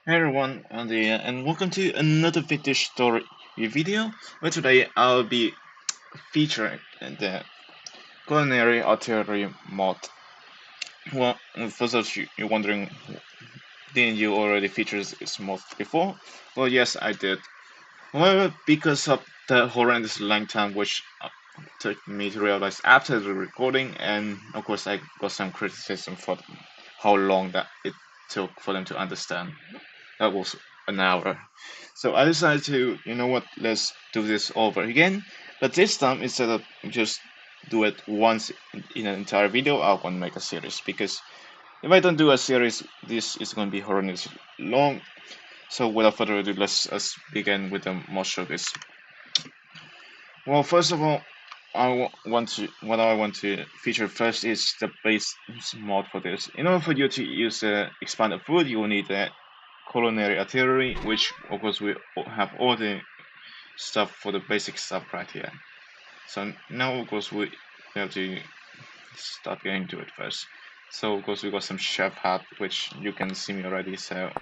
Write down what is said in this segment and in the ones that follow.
Hey everyone, Andy, and welcome to another vintage story video. Where today I'll be featuring the Culinary Artillery mod. Well, first of all, you're wondering, didn't you already feature this mod before? Well, yes, I did. However, because of the horrendous length time which took me to realize after the recording, and of course I got some criticism for how long that it took for them to understand. That was an hour. So I decided to, you know what, let's do this over again. But this time, instead of just do it once in an entire video, I want to make a series. Because if I don't do a series, this is going to be horrendously long. So without further ado, let's begin with the most of this. Well, first of all, what I want to feature first is the base mod for this. In order for you to use the expanded food, you will need the culinary artillery, which of course we have all the stuff for the basic stuff right here. So now of course we have to start getting to it first. So of course we got some chef hat, which you can see me already. So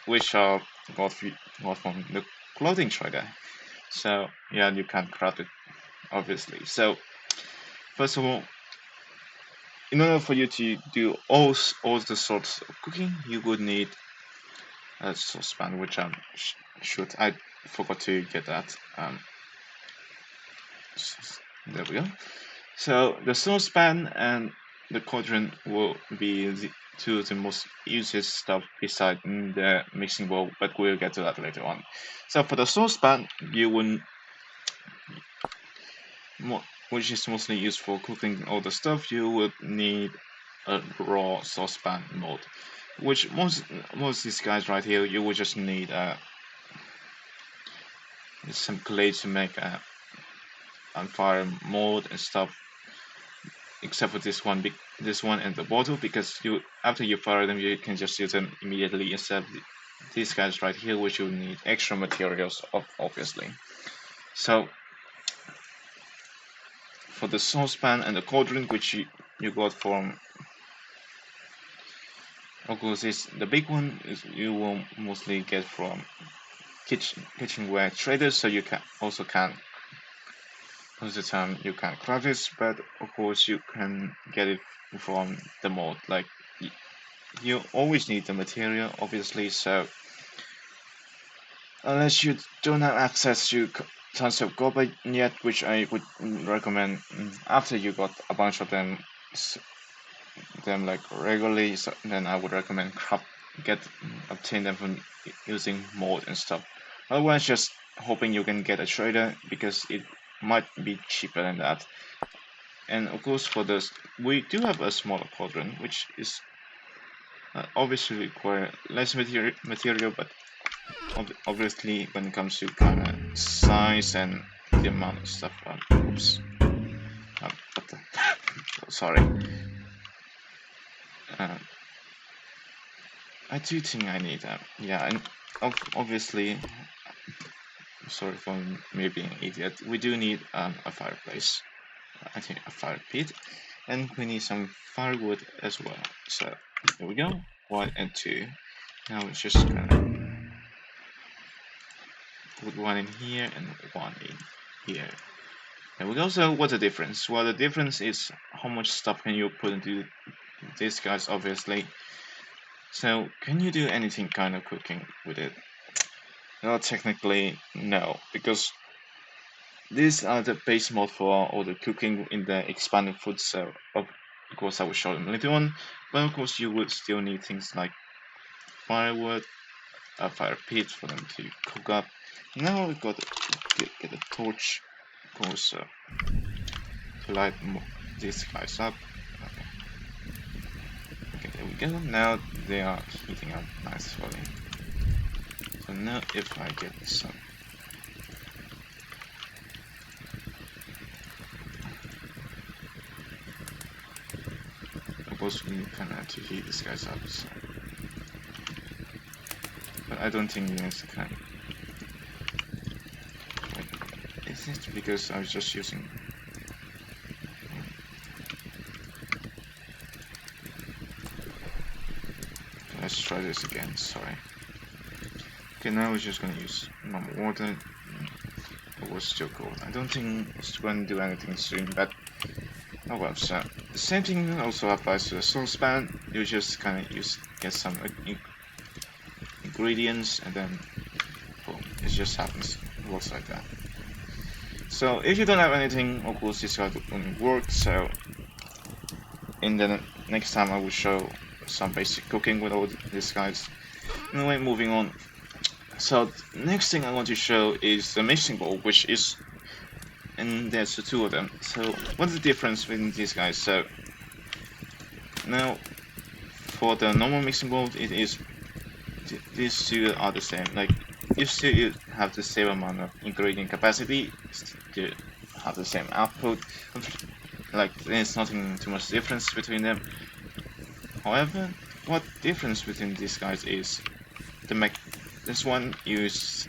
which are got from the clothing trader. So yeah, you can craft it obviously. So first of all, in order for you to do all the sorts of cooking, you would need a saucepan, which shoot, I forgot to get that. There we go. So the saucepan and the cauldron will be two of the most useless stuff beside the mixing bowl, but we'll get to that later on. So for the saucepan, you will, which is mostly used for cooking all the stuff, you would need a raw saucepan mold, which most of these guys right here, you will just need some clay to make a fire mold and stuff, except for this one and the bottle, because you after you fire them, you can just use them immediately instead of these guys right here, which you need extra materials of, obviously. So for the saucepan and the cauldron, which you got from, of course, the big one is you will mostly get from kitchenware traders, so you can also can most of the time you can craft this, but of course you can get it from the mold. Like you always need the material, obviously. So unless you don't have access to tons of copper yet, which I would recommend after you got a bunch of them like regularly, so then I would recommend obtain them from using mold and stuff. Otherwise, just hoping you can get a trader because it might be cheaper than that. And of course, for this, we do have a smaller cauldron, which is obviously require less material, but obviously when it comes to kind of size and the amount of stuff. Oops. What the? Sorry. Uh, I do think I need that. Yeah, and obviously, sorry for me being an idiot. We do need a fireplace. I think a fire pit, and we need some firewood as well. So here we go. 1 and 2. Now it's just gonna put one in here and one in here. There we go. So what's the difference? Well, the difference is how much stuff can you put into these guys, obviously. So can you do anything kind of cooking with it? Well, technically no, because these are the base mod for all the cooking in the expanded food. So of course I will show them later on, but of course you would still need things like firewood, a fire pit for them to cook up. Now we've got to get a torch, of course, to light these guys up. Okay, there we go. Now they are heating up nicely. So now if I get some, of course we kind of have to heat these guys up. So. But I don't think you guys can. Is it because I was just using? Let's try this again. Sorry. Okay, now we're just gonna use normal water. It was still cold. I don't think it's going to do anything soon, but oh well. So the same thing also applies to the saucepan. You just kind of get some ingredients, and then boom, it just happens. It works like that. So if you don't have anything, of course this card won't work. So in the next time I will show some basic cooking with all these guys. Anyway, moving on. So next thing I want to show is the mixing bowl, which is, and there's the two of them. So what's the difference between these guys? So now for the normal mixing bowl, it is these two are the same. Like you still have the same amount of ingredient capacity, still have the same output. Like there's nothing too much difference between them. However, what difference between these guys is this one use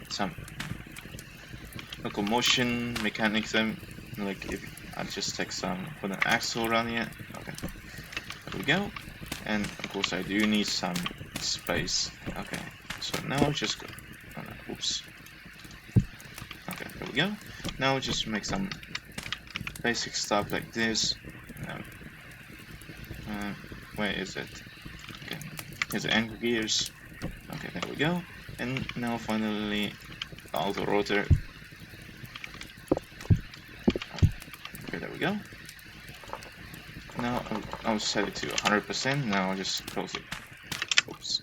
some locomotion mechanism. Like if I just take some, put an axle around here. Okay, there we go. And of course I do need some space. Okay, so now I'll just go. Oh, no, oops. Okay, there we go. Now I'll just make some basic stuff like this. Where is it? Okay, here's the angle gears. Okay, there we go. And now finally, auto rotor. Okay, there we go. Now I'll set it to 100%. Now I'll just close it. Oops.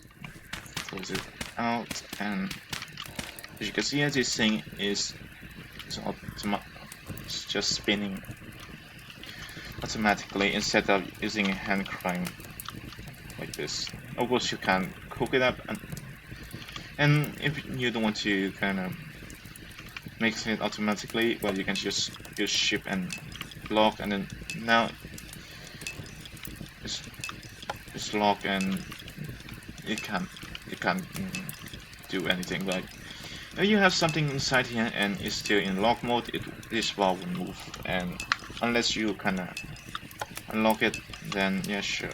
Close it out, and as you can see, this thing is just spinning automatically instead of using a hand crank like this. Of course, you can cook it up, and if you don't want to kind of mix it automatically, well, you can just use shift and lock, and then now it's locked, and it can't do anything. Like if you have something inside here and it's still in lock mode, this bar will move, and unless you kind of unlock it, then yeah, sure,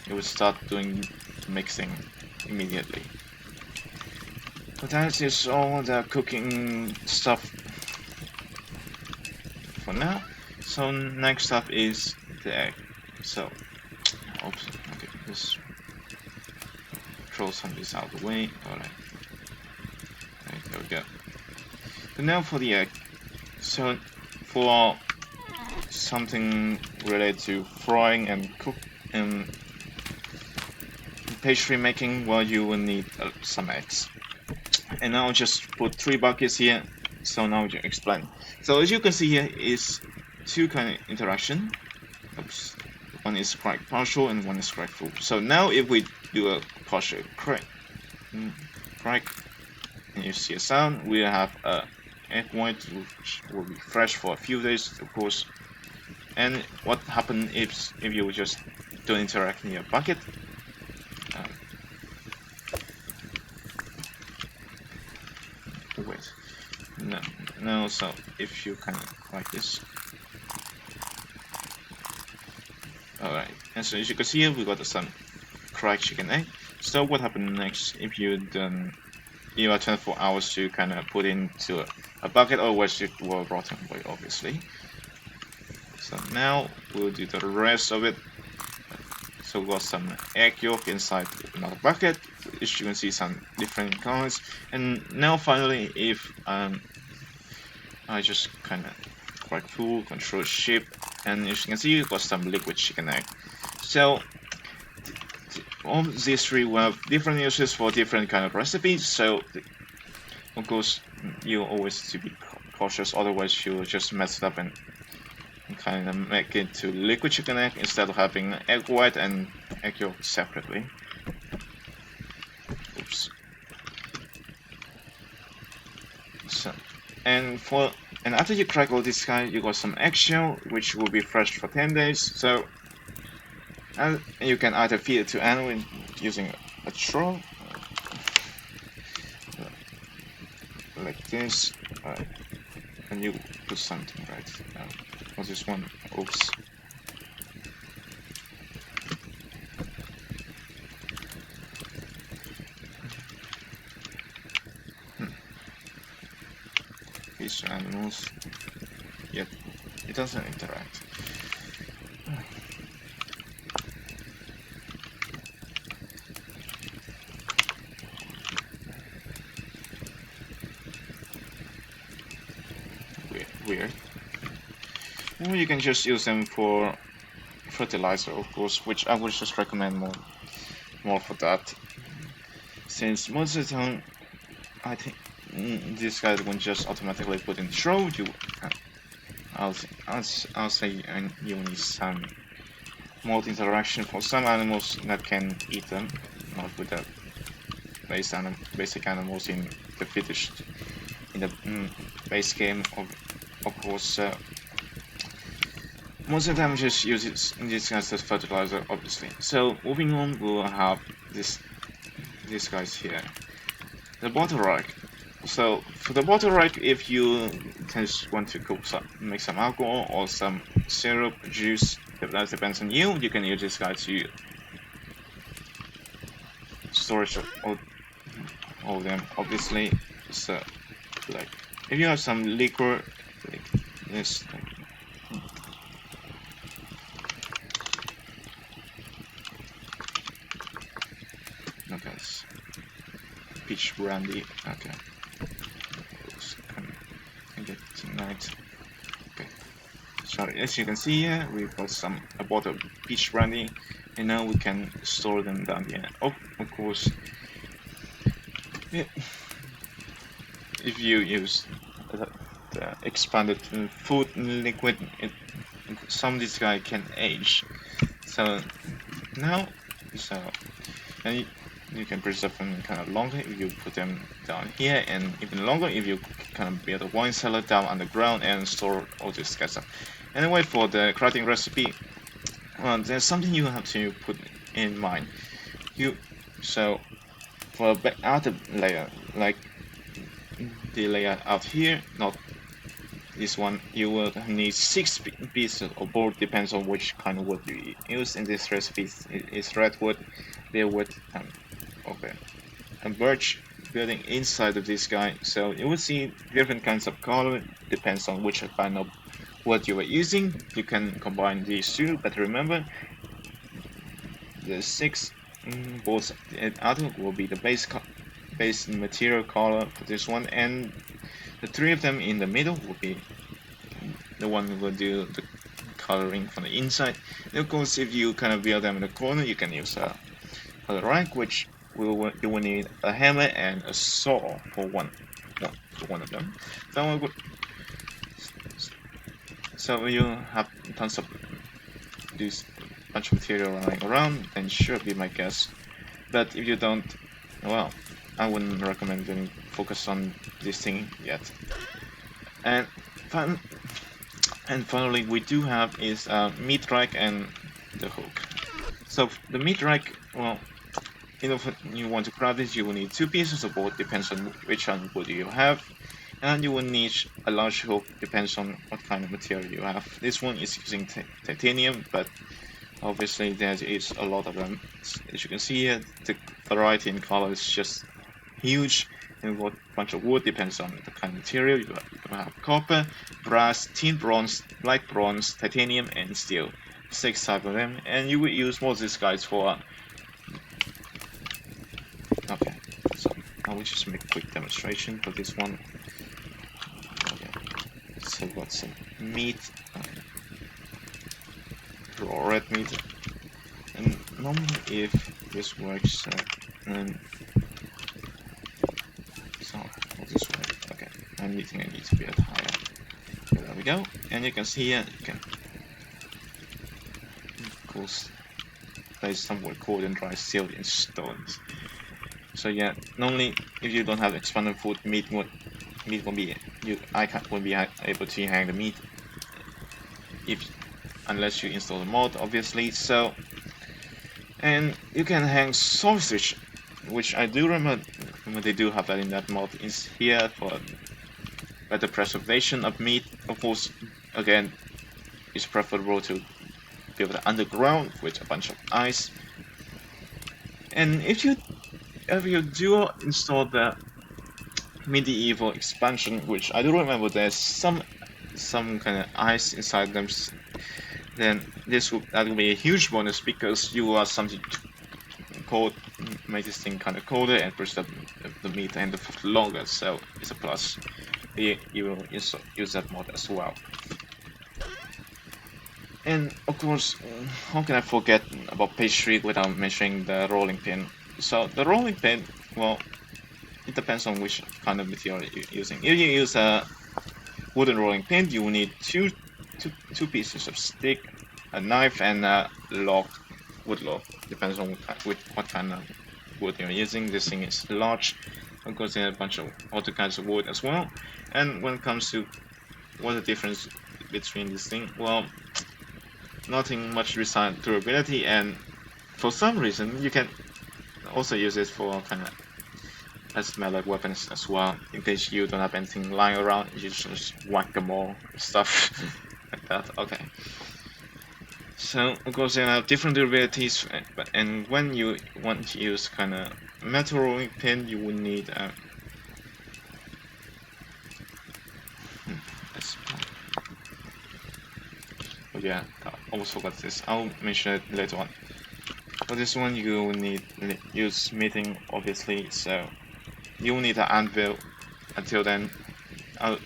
it will start doing mixing immediately. But that is all the cooking stuff for now. So next up is the egg. So, oops, okay, just throw some of this out of the way. Alright, there we go. So now for the egg. So for something related to frying and pastry making, well, you will need some eggs. And now I'll just put 3 buckets here. So now I'll explain. So as you can see here is two kind of interaction. Oops. One is crack partial and one is crack full. So now if we do a partial crack, and you see a sound, we have a egg white which will be fresh for a few days, of course. And what happens if you just don't interact in your bucket? Wait, no. So if you kind of like this, all right. And so as you can see here, we got some cracked chicken egg. So what happens next if you have 24 hours to kind of put into a bucket, otherwise it will rot away, obviously. So now we'll do the rest of it. So we got some egg yolk inside another bucket. As you can see, some different colors. And now finally, if I just kind of crack full, control shift, and as you can see, you got some liquid chicken egg. So all these three will have different uses for different kind of recipes. So of course, you always have to be cautious, otherwise you'll just mess it up and kind of make it to liquid chicken egg instead of having egg white and egg yolk separately. Oops. So, and after you crack all this guy, you got some eggshell, which will be fresh for 10 days. So, and you can either feed it to animal using a straw, like this, and you put something right. Or this one, oops. these animals. Yet it doesn't interact. Weird. Or you can just use them for fertilizer, of course, which I would just recommend more for that. Since most of the time, I think this guy won't just automatically put in throw. I'll say you need some more interaction for some animals that can eat them, not with the basic animals in the finished in the base game. Of course, most of the time just use this guys as fertilizer, obviously. So moving on, we'll have these guys here, the bottle rack. So for the bottle rack, if you just want to make some alcohol or some syrup, juice, that depends on you. You can use this guy to storage all of them, obviously. So like if you have some liquor like this, okay, peach brandy. Okay, can get tonight. Okay, so as you can see here, we've got a bottle of peach brandy, and now we can store them down here. Oh, of course, yeah. If you use the expanded food liquid, some of this guy can age. So now, and you can preserve them kind of longer if you put them down here, and even longer if you kind of build a wine cellar down underground and store all this kind of stuff. Anyway, for the crafting recipe, there's something you have to put in mind. So for the outer layer, like the layer out here, not this one, you will need 6 pieces of board, depends on which kind of wood you use. In this recipe is redwood, bearwood, and birch building inside of this guy. So you will see different kinds of color, depends on which kind of wood you are using. You can combine these two, but remember the 6 boards out will be the base material color for this one, and the 3 of them in the middle will be the one who will do the coloring from the inside. And of course, if you kind of build them in the corner, you can use a color rank, which you will need a hammer and a saw for one of them. So you have tons of this bunch of material lying around, then sure, be my guess. But if you don't, well, I wouldn't recommend doing focus on this thing yet. And finally, we do have is meat rack and the hook. So the meat rack, well, if you want to craft this, you will need 2 pieces of board, depends on which kind of wood you have, and you will need a large hook, depends on what kind of material you have. This one is using titanium, but obviously there is a lot of them. As you can see here, the variety in color is just huge. And what bunch of wood depends on the kind of material. You have copper, brass, tin bronze, black bronze, titanium, and steel. 6 types of them, and you will use most of these guys for. Okay, so I will just make a quick demonstration for this one. Okay, so we've got some meat, raw red meat, and normally if this works, okay, I need to be at higher. Okay, there we go, and you can see here, you can of course place some wood, cold and dry sealed in stones. So yeah, normally if you don't have expanded food, meat won't be won't be able to hang the meat unless you install the mod, obviously. So, and you can hang sausage, which I do remember they do have that in that mod, is here for better preservation of meat. Of course, again, it's preferable to build it underground with a bunch of ice. And if you do install the medieval expansion, which I do remember there's some kind of ice inside them. Then that will be a huge bonus because you are something to cold, make this thing kind of colder and push the meat and the food longer. So it's a plus. You will use that mod as well. And of course, how can I forget about page 3 without mentioning the rolling pin? So the rolling pin, well, it depends on which kind of material you're using. If you use a wooden rolling pin, you will need two pieces of stick, a knife, and a wood log. Depends on what kind of wood you're using. This thing is large. Of course, there are a bunch of other kinds of wood as well. And when it comes to what's the difference between this thing, well, nothing much besides durability, and for some reason you can also use it for kind of as melee weapons as well. In case you don't have anything lying around, you just whack them all, stuff like that. Okay. So of course there are different durabilities, and when you want to use kind of metal rolling pin, you will need a oh yeah, I almost forgot this. I'll mention it later on. For this one, you will need use smithing, obviously. So you will need an anvil. Until then, I'll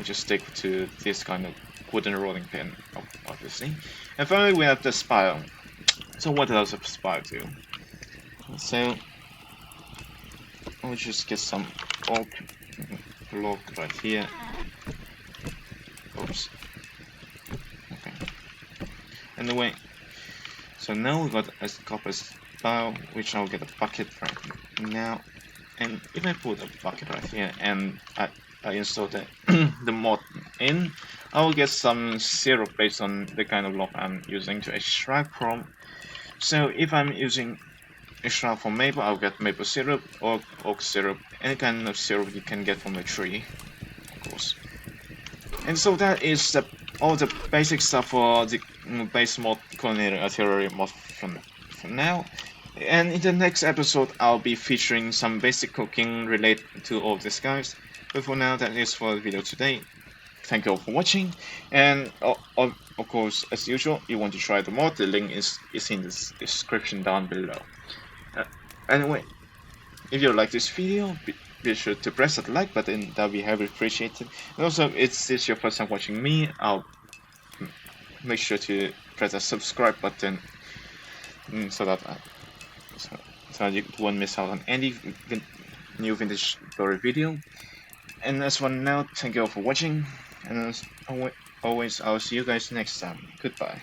just stick to this kind of wooden rolling pin, obviously. And finally, we have the spire. So what does a spire do? So I'll just get some oak block right here. Oops. Okay. Anyway, so now we got a copper spire, which I'll get a bucket right now. And if I put a bucket right here and I install the mod in, I will get some syrup based on the kind of log I'm using to extract from. So if I'm using extract from maple, I'll get maple syrup or oak syrup, any kind of syrup you can get from a tree, of course. And so that is all the basic stuff for the base mod culinary artillery mod from now. And in the next episode, I'll be featuring some basic cooking related to all these guys. But for now, that is for the video today. Thank you all for watching, and of course, as usual, you want to try the mod, the link is in the description down below. Anyway, if you like this video, be sure to press that like button, that will be heavily appreciated. And also, if this is your first time watching me, I'll make sure to press the subscribe button so that so you won't miss out on any new vintage story video. And as for now, thank you all for watching, and as always, I'll see you guys next time. Goodbye.